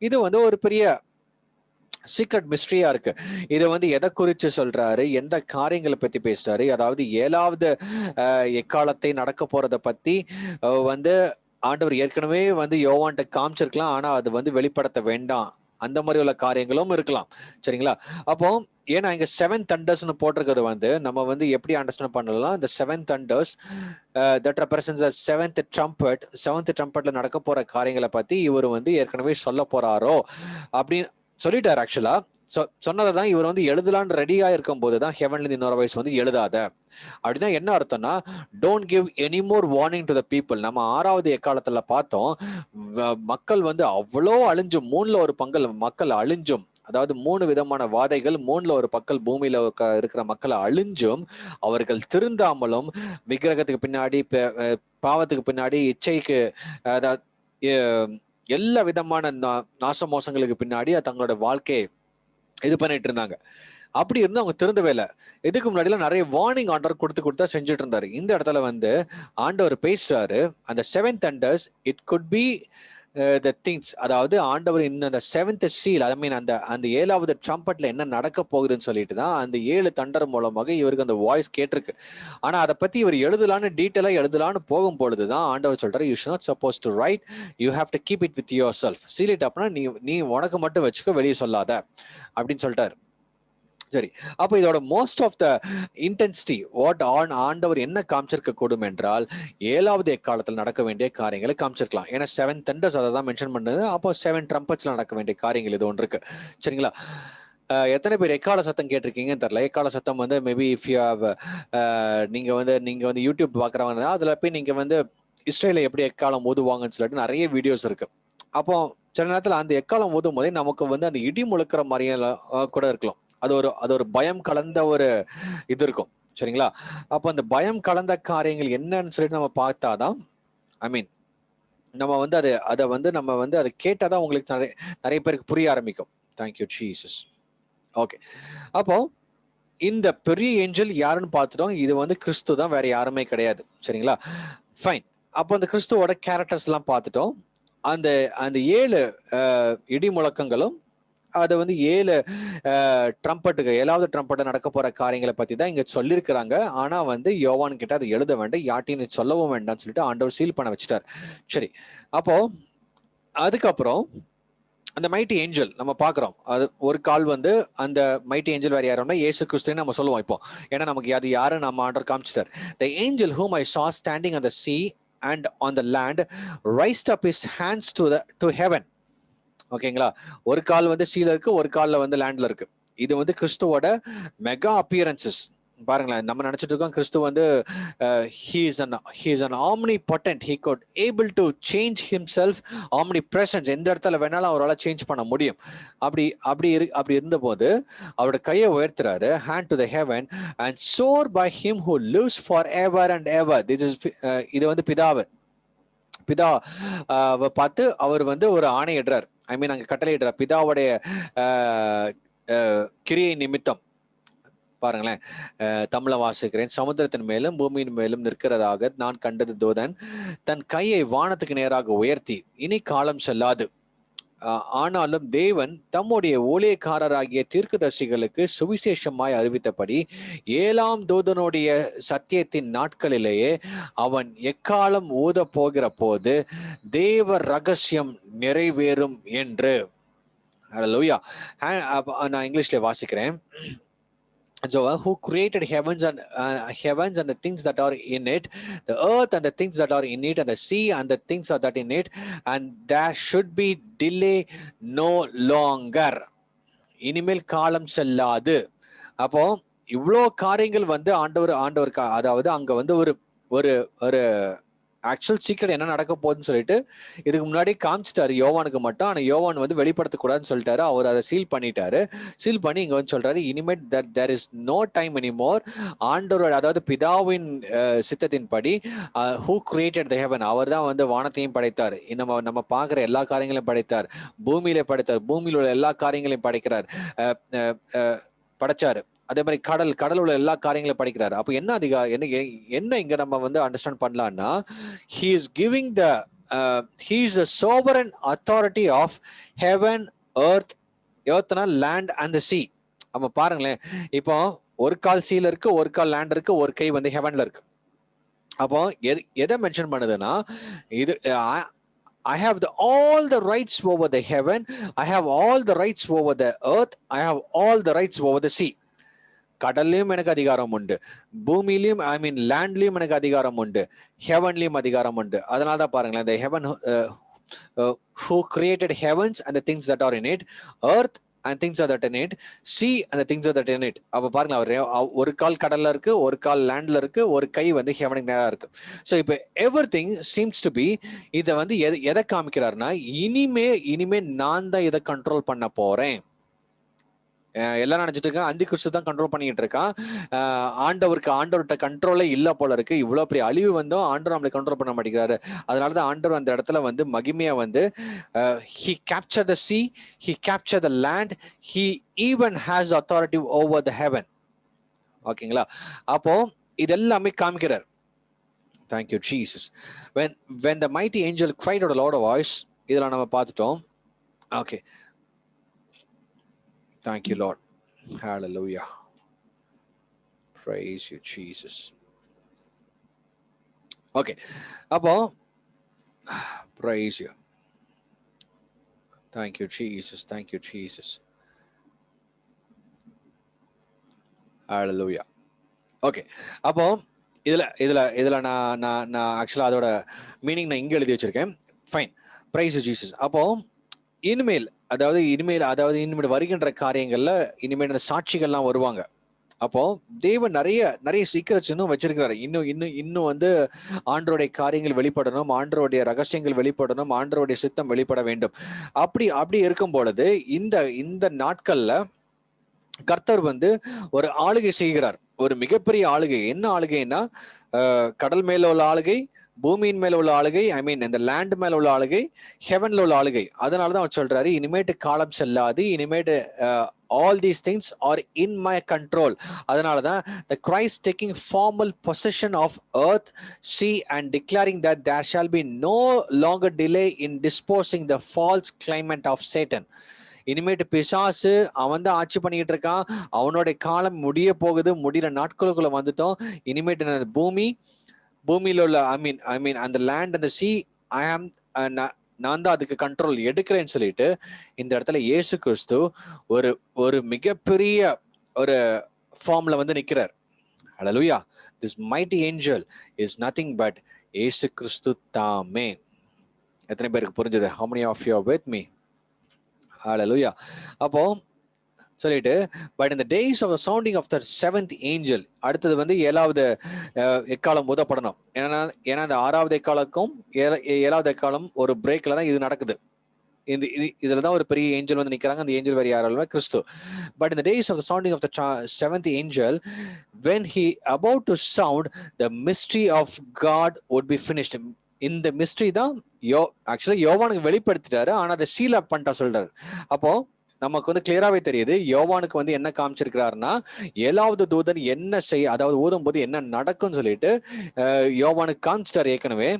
இது வந்து ஒரு பெரிய சீக்ரெட் மிஸ்ட்ரியா இருக்கு. இதை வந்து எதை குறிச்சு சொல்றாரு, எந்த காரியங்களை பத்தி பேசுறாரு, அதாவது 7வது எக்காலத்தை நடக்க போறத பத்தி வந்து ஆண்டவர் ஏற்கனவே வந்து யோவான்ட்ட காமிச்சிருக்கலாம், ஆனா அது வந்து வெளிப்படுத்த வேண்டாம், அந்த மாதிரி உள்ள காரியங்களும் இருக்கலாம். சரிங்களா? அப்போ ஏன்னா இங்க 7 thunders போட்டிருக்கிறது வந்து நம்ம வந்து எப்படி அண்டர்ஸ்டாண்ட் பண்ணலாம், இந்த 7 thunders that represents the 7th trumpet. 7th trumpetல நடக்க போற காரியங்களை பத்தி இவர் வந்து ஏற்கனவே சொல்ல போறாரோ அப்படின்னு சொல்லிட்டாரு. ஆக்சுவலா சொன்னதை தான் இவர் வந்து எழுதலான்னு ரெடியா இருக்கும் போதுதான் ஹெவன்ல இன்னொரு வாய்ஸ் வந்து எழுதாத. அப்படின்னா என்ன அர்த்தம்னா, don't give any more warning to the people. நம்ம 6வது எக்காலத்துல பார்த்தோம், மக்கள் வந்து அவ்வளோ அழிஞ்சும், 3ல ஒரு பங்கு மக்கள் அழிஞ்சும், அதாவது 3 விதமான வாதைகள், 3ல ஒரு பக்கல் பூமியில இருக்கிற மக்களை அழிஞ்சும் அவர்கள் திருந்தாமலும் விக்கிரகத்துக்கு பின்னாடி, பாவத்துக்கு பின்னாடி, இச்சைக்கு, அதாவது எல்லா விதமான நாசமோசங்களுக்கு பின்னாடி தங்களோட வாழ்க்கையை இது பண்ணிட்டு இருந்தாங்க. அப்படி இருந்து அவங்க திருந்தவே இல்லை. இதுக்கு முன்னாடி நிறைய வார்னிங் ஆர்டர் கொடுத்தா செஞ்சுட்டு இருந்தாரு. இந்த இடத்துல வந்து ஆண்டவர் பேசுறாரு, அந்த 7 thunders it could be the things, அதாவது ஆண்டவர் இன்னும் அந்த 7th seal, ஐ மீன் அந்த 7வது ட்ரம்பட்ல என்ன நடக்க போகுதுன்னு சொல்லிட்டு தான் அந்த 7 தண்டர் மூலமாக இவருக்கு அந்த வாய்ஸ் கேட்டிருக்கு. ஆனா அதை பத்தி இவர் டீட்டெயிலா எழுதலான்னு போகும் பொழுதுதான் ஆண்டவர் சொல்றாரு, you should not suppose to write, you have to keep it with yourself. Seal it அப்னா நீ உனக்கு மட்டும் வச்சுக்கோ, வெளியே சொல்லாத அப்படின்னு சொல்லிட்டாரு. சரி, அப்ப இதோட most of the intensity what ஆண்டவர் என்ன காமிச்சிருக்க கூடும் என்றால் 7வது எக்காலத்தில் நடக்க வேண்டிய காரியங்களை காமிச்சிருக்கலாம். ஏன்னா 7 thunders அதை தான் மென்ஷன் பண்ணது. அப்போ 7 trumpetsல நடக்க வேண்டிய காரியங்கள் இது ஒன்று இருக்கு. சரிங்களா? எத்தனை பேர் எக்கால சத்தம் கேட்டிருக்கீங்கன்னு தெரியல. எக்கால சத்தம் வந்து மேபி இஃப் யூ ஹவ் நீங்க வந்து யூடியூப் பாக்குறவங்க அதுல போய் நீங்க வந்து இஸ்ரேல எப்படி எக்காலம் ஊதுவாங்கன்னு சொல்லிட்டு நிறைய வீடியோஸ் இருக்கு. அப்போ சில நேரத்துல அந்த எக்காலம் ஊதும் போதே நமக்கு வந்து அந்த இடி முழுக்கிற மாதிரியே கூட இருக்கலாம். அது ஒரு பயம் கலந்த ஒரு இது இருக்கும். சரிங்களா? அப்ப அந்த பயம் கலந்த காரியங்கள் என்னன்னு சொல்லிட்டு நம்ம பார்த்தாதான், ஐ மீன் நம்ம வந்து அதை வந்து நம்ம வந்து அதை கேட்டாதான் உங்களுக்கு நிறைய பேருக்கு புரிய ஆரம்பிக்கும். Thank you Jesus. ஓகே, அப்போ இந்த பெரிய ஏஞ்சல் யாருன்னு பார்த்துட்டோம். இது வந்து கிறிஸ்து தான், வேற யாருமே கிடையாது. சரிங்களா? ஃபைன். அப்போ அந்த கிறிஸ்துவோட கேரக்டர்ஸ் எல்லாம் பார்த்துட்டோம். அந்த அந்த 7 இடி முழக்கங்களும் அது வந்து 7 ட்ரம்பட்டுக்கு 7வது ட்ரம்பட்டு நடக்க போற காரியங்களை பத்தி தான் இங்க சொல்லியிருக்கிறாங்க. ஆனா வந்து யோவான் கிட்ட அதை எழுத வேண்டாம், யார்ட்டையும் சொல்லவும் வேண்டாம்னு சொல்லிட்டு ஆண்டவர் சீல் பண்ண வச்சுட்டார். சரி, அப்போ அதுக்கப்புறம் அந்த மைட்டி ஏஞ்சல் நம்ம பாக்குறோம். அது ஒரு கால் வந்து அந்த மைட்டி ஏஞ்சல் வேற யாருன்னா இயேசு கிறிஸ்துன்னு நம்ம சொல்லுவோம் இப்போ. ஏன்னா நமக்கு அது யாரு நம்ம ஆண்டவர் காமிச்சிட்டார். The angel whom I saw standing on the sea and on the land raised up his hands to heaven. ஓகேங்களா? ஒரு கால் வந்து சீல இருக்கு, ஒரு கால்ல வந்து லேண்ட்ல இருக்கு. இது வந்து கிறிஸ்துவோட மெகா அப்பியரன்சஸ். பாருங்களேன், நம்ம நினைச்சிட்டு இருக்கோம் கிறிஸ்து வந்து he is an omnipotent, he could able to change himself, omnipresence, எந்த இடத்துல வேணாலும் அவரால் சேஞ்ச் பண்ண முடியும். அப்படி இருந்தபோது அவரோட கையை உயர்த்துறாரு, hand to the heaven and soar by him who lives forever and ever. இது வந்து பிதா பார்த்து அவர் வந்து ஒரு ஆணையிடுறார். ஐ மீன் அங்க கட்டளையிடுறார் பிதாவுடைய கிரியை நிமித்தம். பாருங்களேன், தமிழ வாசிக்கிறேன். சமுத்திரத்தின் மேலும் பூமியின் மேலும் நிற்கிறதாக நான் கண்டது தூதன் தன் கையை வானத்துக்கு நேராக உயர்த்தி, இனி காலம் செல்லாது, ஆனாலும் தேவன் தம்முடைய ஊழியக்காரராகிய தீர்க்கதரிசிகளுக்கு சுவிசேஷமாய் அறிவித்தபடி 7ஆம் தூதனுடைய சத்தியத்தின் நாட்களிலேயே அவன் எக்காலம் ஊத போகிற போது தேவ ரகசியம் நிறைவேறும் என்று. ஹல்லேலூயா. நான் இங்கிலீஷ்ல வாசிக்கிறேன். So who created heavens and the things that are in it, the earth and the things that are in it, and the sea and the things that are in it, and there should be delay no longer. இனிமேல் காலம் செல்லாது. அப்போ இவ்வளோ காரியங்கள் வந்து ஆண்டவர் அதாவது அங்க வந்து ஒரு ஒரு ஆக்சுவல் சீக்கிரம் என்ன நடக்க போகுதுன்னு சொல்லிட்டு இதுக்கு முன்னாடி காமிச்சிட்டாரு யோவானுக்கு மட்டும். ஆனா யோவான் வந்து வெளிப்படுத்தக்கூடாதுன்னு சொல்லிட்டாரு. அவர் அதை சீல் பண்ணிட்டாரு. சீல் பண்ணி இங்க வந்து சொல்றாரு, இனிமேட் there is no time anymore. ஆண்டவரோட அதாவது பிதாவின் சித்தத்தின்படி ஹூ கிரியேட்டட் த ஹெவன், அவர் தான் வந்து வானத்தையும் படைத்தார், நம்ம பார்க்குற எல்லா காரியங்களையும் படைத்தார், பூமியில படைத்தார், பூமியில் உள்ள எல்லா காரியங்களையும் படைக்கிறார், படைச்சாரு. அதே மாதிரி கடல் உள்ள எல்லா காரியங்களையும் படிக்கிறாரு. அப்ப என்ன இங்க நம்ம வந்து அண்டர்ஸ்டாண்ட் பண்ணலாம்னா, he is giving he is a sovereign authority of heaven, earthனா land and the sea. அப்ப பாருங்களேன், இப்போ ஒரு கால் சீல இருக்கு, ஒரு கால் லேண்ட் இருக்கு, ஒரு கை வந்து ஹெவன்ல இருக்கு. அப்போ எதை மென்ஷன் பண்ணுதுன்னா, இது I have all the rights over the heaven, I have all the rights over the earth, I have all the rights over the sea. கடல்லையும் எனக்கு அதிகாரம் உண்டு, பூமியிலையும் ஐ மீன் லேண்ட்லயும் எனக்கு அதிகாரம் உண்டு, ஹெவன்லயும் அதிகாரம் உண்டு. அதனாலதான் பாருங்களேன், the heaven who created heavens and the things that are in it, earth and things that are in it, sea and the things that are in it. அப்ப பாருங்க, ஒரு கால் கடல்ல இருக்கு, ஒரு கால் லேண்ட்ல இருக்கு, ஒரு கை வந்து ஹெவனுக்கு நேரா இருக்கு. ஸோ இப்போ எவ்ரிதிங் சீம்ஸ் டு பி, இதை வந்து எதை காமிக்கிறாருன்னா, இனிமே நான் தான் இதை கண்ட்ரோல் பண்ண போறேன். எல்லாரும் நினைச்சிட்டு இருக்கான் அந்தி கிறிஸ்து தான் கண்ட்ரோல் பண்ணிட்டு இருக்கான், ஆண்டவர்கிட்ட கண்ட்ரோலே இல்ல போல இருக்கு, இவ்வளவு பெரிய அழிவு வந்தோம் ஆண்டவர் நம்மளை கண்ட்ரோல் பண்ண மாட்டேங்கிறாரு. அதனாலதான் ஆண்டவர் அந்த இடத்துல வந்து மகிமையா வந்து he captured the sea, he captured the land, he even has authority over the heaven. ஓகேங்களா? அப்போ இதெல்லாமே காமிக்கிறார். Thank you Jesus. When the mighty angel cried out a loud voice, இதெல்லாம் நம்ம பார்த்துட்டோம். Okay, thank you Lord. Hallelujah. Praise you Jesus. Okay, அப்போ praise you. Thank you Jesus. Thank you Jesus. Hallelujah. Okay, அப்போ இதுல இதுல இதுல நான் நான் நான் ஆக்சுவலா அதோட மீனிங் நான் இங்க எழுதி வச்சிருக்கேன். Fine, price Jesus. அப்போ இனிமேல் இனிமேல் வருகின்ற காரியங்கள்ல இனிமேல் இந்த சாட்சிகள்லாம் வருவாங்க. அப்போ தேவன் நிறைய நிறைய சீக்கிரட்ஸ் இன்னும் வச்சிருக்கிறாரு. இன்னும் இன்னும் இன்னும் வந்து ஆண்டவருடைய காரியங்கள் வெளிப்படணும், ஆண்டவருடைய ரகசியங்கள் வெளிப்படணும், ஆண்டவருடைய சித்தம் வெளிப்பட வேண்டும். அப்படி அப்படி இருக்கும் பொழுது இந்த இந்த நாட்கள்ல கர்த்தர் வந்து ஒரு ஆளுகை செய்கிறார், ஒரு மிகப்பெரிய ஆளுகை. என்ன ஆளுகைன்னா, கடல் மேல உள்ள ஆளுகை, பூமியின் மேல உள்ள ஆளுகை, ஐ மீன் இந்த லேண்ட் மேல உள்ள ஆளுகை, ஹெவன்ல உள்ள ஆளுகை. அதனாலதான் அவர் சொல்றாரு, இனிமேட்டு காலம் செல்லாது, இனிமேட்டு all these things are in my control. அதனாலதான் the Christ taking formal possession of earth, sea and declaring that there shall be no longer delay in disposing the false claimant of Satan. இனிமேட்டு பிசாசு அவன் தான் ஆட்சி பண்ணிக்கிட்டு இருக்கான், அவனுடைய காலம் முடிய போகுது, முடிகிற நாட்களுக்குள்ள வந்துட்டோம். இனிமேட்டு பூமியில உள்ள ஐ மீன் அந்த லேண்ட் அந்த சி ஐ ஆம், நான் தான் அதுக்கு கண்ட்ரோல் எடுக்கிறேன்னு சொல்லிட்டு இந்த இடத்துல இயேசு கிறிஸ்து ஒரு ஒரு மிகப்பெரிய ஒரு ஃபார்ம்ல வந்து நிக்கிறார். ஹல்லேலூயா. This mighty angel is nothing but இயேசு கிறிஸ்து தாமே. எத்தனை பேருக்கு புரிஞ்சது? How many of you are with me? ஹல்லேலூயா. அப்போ சொல்லிட்டு, பட் இந்த days of the sounding of the seventh angel, அடுத்தது வந்து 7வது எக்காலம் ஊதப்படணும். ஏன்னா இந்த 6வது எக்காலக்கும் 7வது எக்காலம் ஒரு பிரேக்ல தான் இது நடக்குது. இதுலதான் ஒரு பெரிய ஏஞ்சல் வந்து நிக்கிறாங்க. அந்த ஏஞ்சல் வேற யாரும் கிறிஸ்து. பட் இந்த days of the sounding of the seventh angel, when he about to sound, the mystery of God would be finished. இந்த மிஸ்ட்ரி தான் ஆக்சுவலா யோவானுக்கு வெளிப்படுத்திட்டாரு, ஆனா அதை சீல் அப் பண்ணிட்டா சொல்றாரு. அப்போ நமக்கு வந்து கிளியராவே தெரியுது, யோவானுக்கு வந்து என்ன காமிச்சிருக்கிறாருன்னா, 7வது தூதன் என்ன செய்ய, அதாவது ஊதும் போது என்ன நடக்கும்னு சொல்லிட்டு யோவானுக்கு காமிச்சிட்டாரு ஏற்கனவே.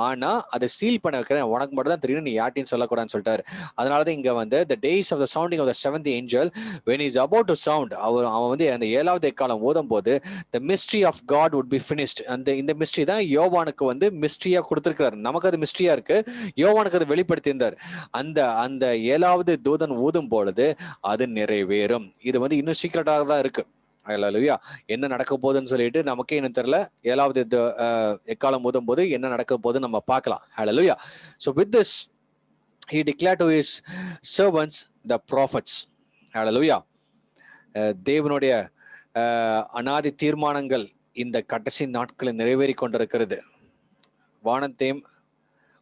ஆனா அதை சீல் பண்ண வைக்கிறேன், உனக்கு மட்டும் தான் தெரியும், நீ யார்ட்டையும் சொல்லக்கூடாதுன்னு சொல்லிட்டாரு. அதனாலதான் இங்க வந்து the days of the sounding of the seventh angel, when he is about to sound, அவன் வந்து அந்த 7வது எக்காலம் ஓதும் போது the mystery of God would be finished. இந்த மிஸ்ட்ரி தான் யோவானுக்கு வந்து மிஸ்ட்ரியா கொடுத்திருக்கிறாரு. நமக்கு அது மிஸ்ட்ரியா இருக்கு, யோவானுக்கு அது வெளிப்படுத்தி இருந்தார். அந்த 7வது தூதன் ஊதும் பொழுது அது நிறைவேறும். இது வந்து இன்னும் சீக்கிரட்டாக தான் இருக்கு. ஹல்லேலூயா. என்ன நடக்க போகுதுன்னு சொல்லிட்டு நமக்கே என்ன தெரியல. 7வது எக்காலம் ஊதும் போது என்ன நடக்க போகுது நம்ம பார்க்கலாம். ஹல்லேலூயா. So with this he declared to his servants the prophets. ஹல்லேலூயா. தேவனுடைய அநாதி தீர்மானங்கள் இந்த கடைசி நாட்களில் நிறைவேறி கொண்டிருக்கிறது. வானத்தையும்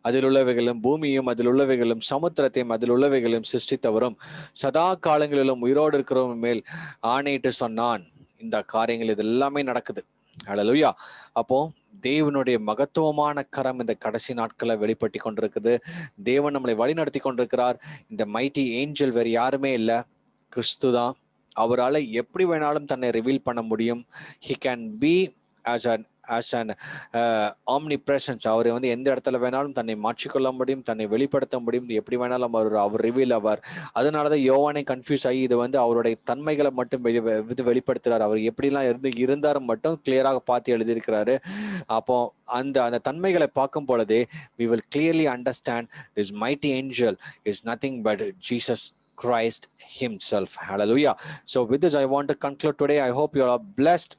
அதில் உள்ளவைகளும், பூமியும் அதில் உள்ளவைகளும், சமுத்திரத்தையும் அதில் உள்ளவைகளும் சிருஷ்டித்தவரும் சதா காலங்களிலும் உயிரோடு இருக்கிறவங்க மேல் ஆணையிட்டு சொன்னான். இந்த காரியங்கள் இது எல்லாமே நடக்குது. ஹல்லேலூயா. அப்போ தேவனுடைய மகத்துவமான கரம் இந்த கடைசி நாட்களை வெளிப்பட்டி கொண்டிருக்குது. தேவன் நம்மளை வழி நடத்தி கொண்டிருக்கிறார். இந்த மைட்டி ஏஞ்சல் வேறு யாருமே இல்லை, கிறிஸ்து தான். அவரால் எப்படி வேணாலும் தன்னை ரிவீல் பண்ண முடியும். He can B as an omnipresence. அவர் வந்து எந்த இடத்துல வேணாலும் தன்னை மாற்றிக்கொள்ள முடியும், தன்னை வெளிப்படுத்த முடியும், எப்படி வேணாலும் அவர் ரிவீல் ஆவார். அதனாலதான் யோவானே கன்ஃபியூஸ் ஆகி இது வந்து அவருடைய தன்மைகளை மட்டும் வெளிப்படுத்துறாரு. அவர் எப்படிலாம் இருந்தாரும் மட்டும் கிளியராக பார்த்து எழுதியிருக்கிறாரு. அப்போ அந்த தன்மைகளை பார்க்கும் பொழுதே we will clearly understand this mighty angel is nothing but Jesus Christ himself. Hallelujah. So with this I want to conclude today. I hope you are blessed.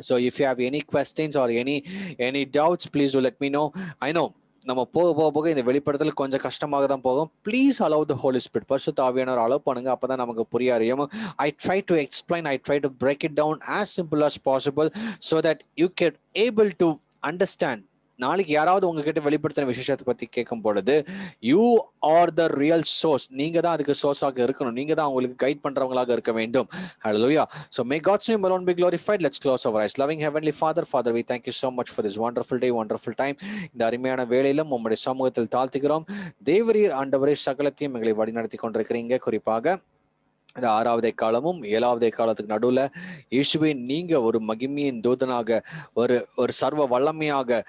So if you have any questions or any doubts, please do let me know. I know நம்ம போக இந்த வெளிப்படுத்தல் கொஞ்சம் கஷ்டமாக தான் போகும். Please allow the holy spirit, பரிசுத்த ஆவியானவர் அலோவ் பண்ணுங்க. அப்பதான் நமக்கு புரிய அறியும். I try to explain, I try to break it down as simple as possible so that you can able to understand. நாளைக்கு யாராவது உங்ககிட்ட வெளிப்படுத்தின விசேஷத்தை பத்தி கேட்கும் பொழுது, you are the real source. நீங்க தான் அதுக்கு சோர்ஸாக இருக்கணும். நீங்க தான் அவங்களுக்கு கைட் பண்றவங்களாக இருக்க வேண்டும். Hallelujah. So may God's name alone be glorified. Let's close our eyes. Loving Heavenly Father, we thank you so much for this wonderful day, wonderful time. இந்த அருமையான வேளையிலும் உம்முடைய சமூகத்தில் தாழ்த்துகிறோம். தேவரீர் ஆண்டவரே சகலத்தையும் எங்களை வழி நடத்தி கொண்டிருக்கிறீங்க. குறிப்பாக இந்த 6வது காலமும் 7வது காலத்துக்கு நடுவுல இயேசுவே நீங்க ஒரு மகிமையின் தூதனாக, ஒரு சர்வ வல்லமையாக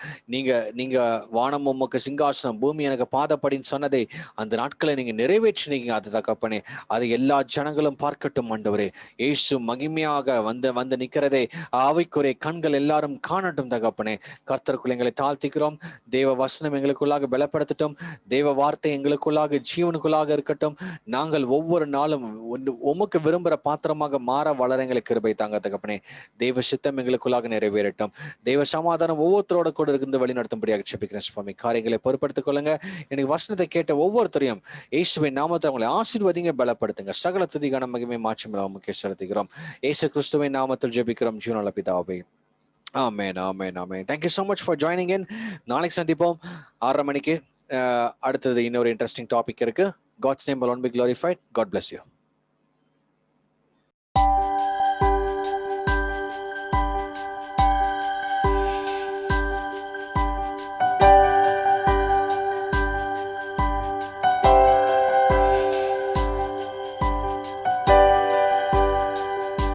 நீங்க வானம் உமக்கு சிங்காசனம், பூமி எனக்கு பாதப்படின்னு சொன்னதை அந்த நாட்களை நீங்க நிறைவேற்றினீங்க. அது தகப்பனே, அதை எல்லா ஜனங்களும் பார்க்கட்டும் ஆண்டவரே. இயேசு மகிமையாக வந்து நிக்கிறதை ஆவிக்குரிய கண்கள் எல்லாரும் காணட்டும் தகப்பனே. கர்த்தருக்குள் எங்களை தாழ்த்திக்கிறோம். தேவ வசனம் எங்களுக்குள்ளாக பலப்படுத்தட்டும். தேவ வார்த்தை எங்களுக்குள்ளாக ஜீவனுக்குள்ளாக இருக்கட்டும். நாங்கள் ஒவ்வொரு நாளும் உமக்கு விரும்புற பாத்திரமாக மாற வளர எங்களுக்கு கிருபை தாங்க தகப்பனே. தெய்வ சித்தம் எங்களுக்குள்ளாக நிறைவேறட்டும். தெய்வ சமாதானம் ஒவ்வொருத்தரோட கூட இருந்து வழி நடத்தும்படியாக ஜெபிக்கிறேன் சுவாமி. காரியங்களை பொறுப்படுத்திக் கொள்ளுங்க. எனக்கு வசனத்தை கேட்ட ஒவ்வொருத்தரையும் இயேசுவின் நாமத்தை அவங்களை ஆசீர்வதிங்க, பலப்படுத்துங்க. சகல துதிகான மகிமை மாற்றம் உமக்கு செலுத்துகிறோம். இயேசு கிறிஸ்துவின் நாமத்தில் ஜெபிக்கிறோம் ஜீவனுள்ள பிதாவே. ஆமென் ஆமென் ஆமென். Thank you so much for joining in. நாளைக்கு சந்திப்போம் 6:30 மணிக்கு. அடுத்தது இன்னொரு இன்ட்ரெஸ்டிங் டாபிக் இருக்கு. God's name alone be glorified. God bless you.